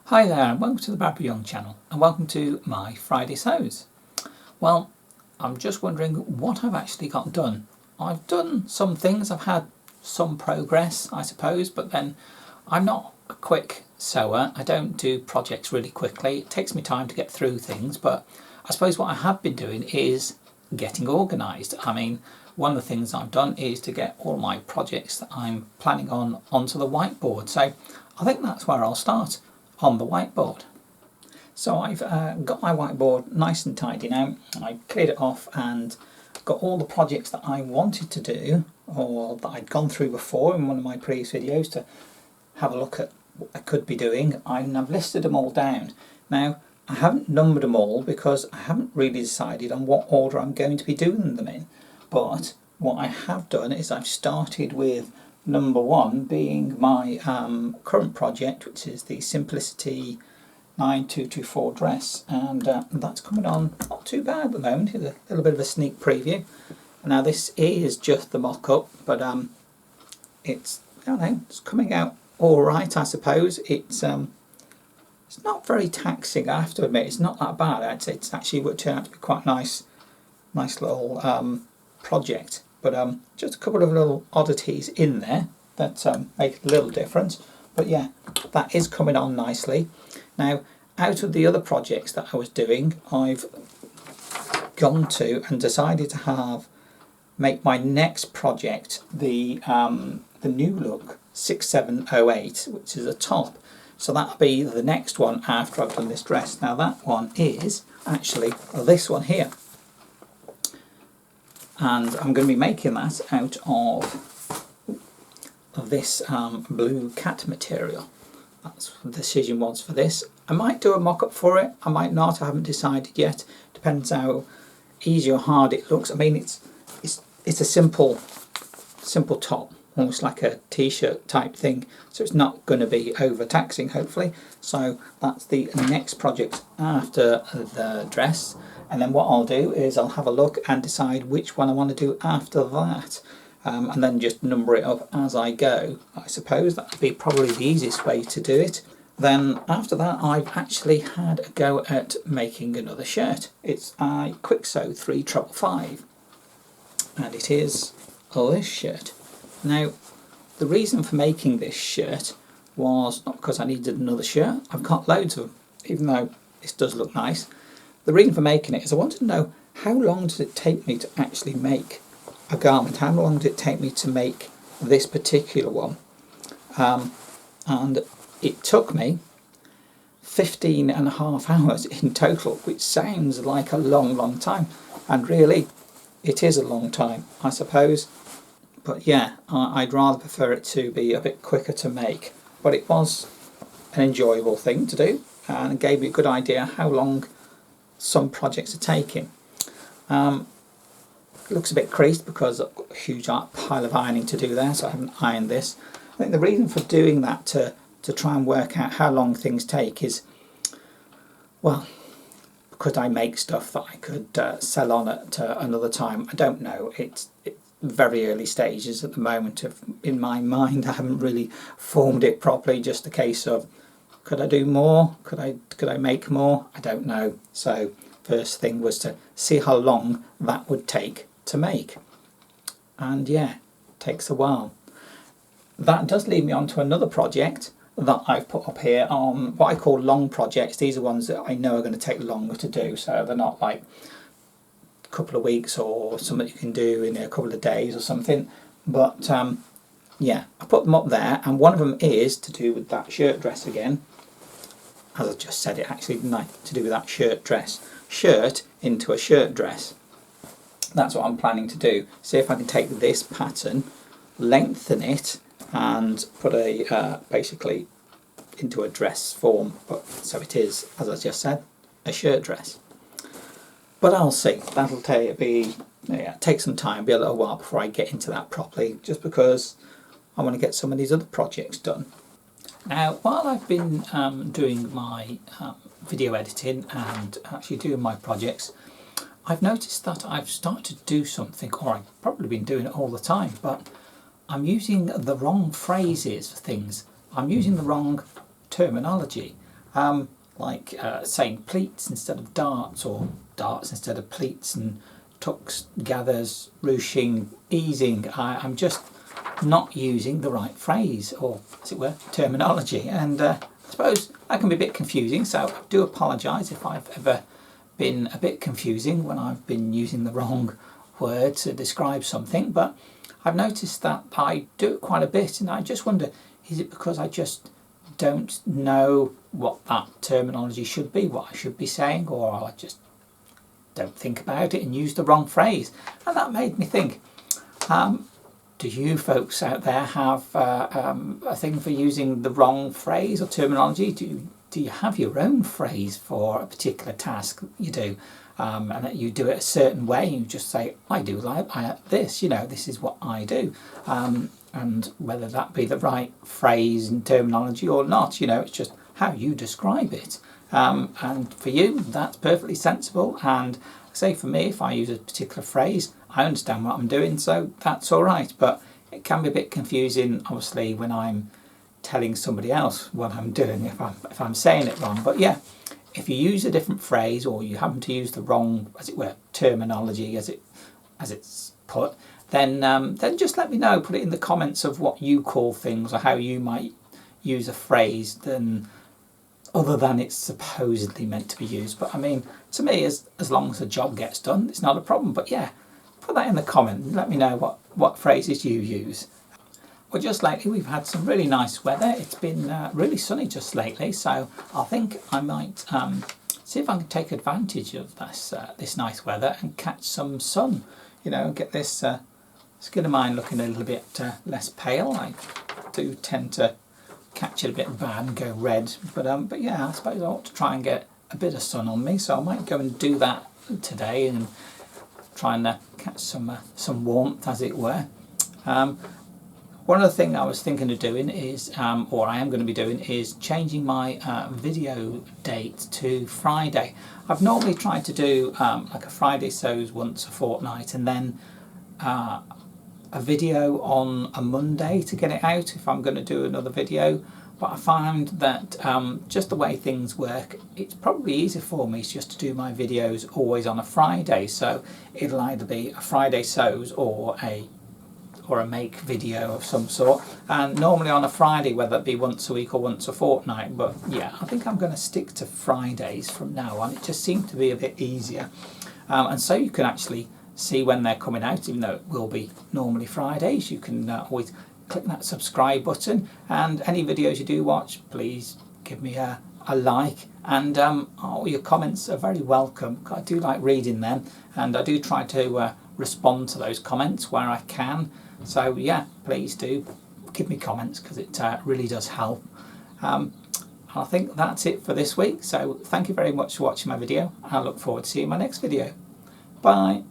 Hi there, and welcome to the Bradbury Young channel, and welcome to my Friday Sews. Well, I'm just wondering what I've actually got done. I've done some things, I've had some progress, I suppose, but then I'm not a quick sewer. I don't do projects really quickly. It takes me time to get through things, but I suppose what I have been doing is getting organised. I mean, one of the things I've done is to get all my projects that I'm planning on onto the whiteboard. So I think that's where I'll start, on the whiteboard. So I've got my whiteboard nice and tidy now. I cleared it off and got all the projects that I wanted to do, or that I'd gone through before in one of my previous videos to have a look at what I could be doing, and I've listed them all down. Now, I haven't numbered them all because I haven't really decided on what order I'm going to be doing them in, but what I have done is I've started with number one being my current project, which is the Simplicity 9224 dress, and that's coming on not too bad at the moment. Here's a little bit of a sneak preview. Now this is just the mock-up, but it's, I don't know, it's coming out all right, I suppose. It's not very taxing, I have to admit. It's not that bad. I'd say it's actually would turn out to be quite nice little project. But just a couple of little oddities in there that make a little difference. But yeah, that is coming on nicely. Now, out of the other projects that I was doing, I've gone to and decided to make my next project the New Look 6708, which is a top. So that'll be the next one after I've done this dress. Now that one is actually this one here. And I'm going to be making that out of this blue cat material. That's what the decision was for this. I might do a mock-up for it, I might not, I haven't decided yet. Depends how easy or hard it looks. I mean, it's a simple top, almost like a t-shirt type thing, so it's not going to be overtaxing, hopefully. So that's the next project after the dress. And then what I'll do is I'll have a look and decide which one I want to do after that, and then just number it up as I go. I suppose that would be probably the easiest way to do it. Then after that, I've actually had a go at making another shirt. It's a Quick Sew 3555, and it is this shirt. Now, the reason for making this shirt was not because I needed another shirt. I've got loads of them, even though this does look nice. The reason for making it is I wanted to know, how long does it take me to actually make a garment? How long did it take me to make this particular one? And it took me 15.5 hours in total, which sounds like a long time, and really it is a long time, I suppose. But yeah, I'd rather prefer it to be a bit quicker to make, but it was an enjoyable thing to do and it gave me a good idea how long some projects are taking. It looks a bit creased because I've got a huge pile of ironing to do there, so I haven't ironed this. I think the reason for doing that to try and work out how long things take is, well, because I make stuff that I could sell on at another time. I don't know, it's very early stages at the moment in my mind. I haven't really formed it properly, just a case of, could I do more? Could I make more? I don't know. So first thing was to see how long that would take to make. And yeah, it takes a while. That does lead me on to another project that I've put up here on what I call long projects. These are ones that I know are going to take longer to do, so they're not like a couple of weeks or something you can do in a couple of days or something. But yeah, I put them up there, and one of them is to do with that shirt dress again. As I just said it actually, didn't I? To do with that shirt dress. Shirt into a shirt dress. That's what I'm planning to do. See if I can take this pattern, lengthen it, and put a basically into a dress form. But so it is, as I just said, a shirt dress. But I'll see. That'll take some time, be a little while before I get into that properly, just because I want to get some of these other projects done. Now, while I've been doing my video editing and actually doing my projects, I've noticed that I've started to do something, or I've probably been doing it all the time, but I'm using the wrong phrases for things. I'm using the wrong terminology. like saying pleats instead of darts, or darts instead of pleats, and tucks, gathers, ruching, easing. I'm just not using the right phrase, or as it were, terminology, and I suppose that can be a bit confusing, so I do apologise if I've ever been a bit confusing when I've been using the wrong word to describe something. But I've noticed that I do it quite a bit, and I just wonder, is it because I just don't know what that terminology should be, what I should be saying, or I just don't think about it and use the wrong phrase? And that made me think, do you folks out there have a thing for using the wrong phrase or terminology? Do you have your own phrase for a particular task you do, and that you do it a certain way? You just say, I do like this, this is what I do, and whether that be the right phrase and terminology or not, it's just how you describe it. And for you, that's perfectly sensible. And say for me, if I use a particular phrase, I understand what I'm doing, so that's all right. But it can be a bit confusing, obviously, when I'm telling somebody else what I'm doing, if I'm saying it wrong. But yeah, if you use a different phrase, or you happen to use the wrong, as it were, terminology as it's put, then just let me know. Put it in the comments of what you call things, or how you might use a phrase other than it's supposedly meant to be used. But I mean, to me, as long as the job gets done, it's not a problem. But yeah, put that in the comment. Let me know what phrases you use. Well, just lately we've had some really nice weather. It's been really sunny just lately, so I think I might see if I can take advantage of this nice weather and catch some sun. Get this skin of mine looking a little bit less pale. I do tend to catch it a bit bad and go red, but yeah, I suppose I ought to try and get a bit of sun on me, so I might go and do that today and try and catch some warmth, as it were. One other thing I was thinking of doing is, or I am going to be doing, is changing my video date to Friday. I've normally tried to do like a Friday sews once a fortnight, and then a video on a Monday to get it out if I'm going to do another video. But I find that just the way things work, it's probably easier for me just to do my videos always on a Friday. So it'll either be a Friday sews or a make video of some sort, and normally on a Friday, whether it be once a week or once a fortnight. But yeah, I think I'm going to stick to Fridays from now on. It just seems to be a bit easier, and so you can actually see when they're coming out, even though it will be normally Fridays. You can always click that subscribe button, and any videos you do watch, please give me a like, and all your comments are very welcome. I do like reading them, and I do try to respond to those comments where I can. So yeah, please do give me comments, because it really does help. I think that's it for this week, so thank you very much for watching my video. I look forward to seeing my next video. Bye.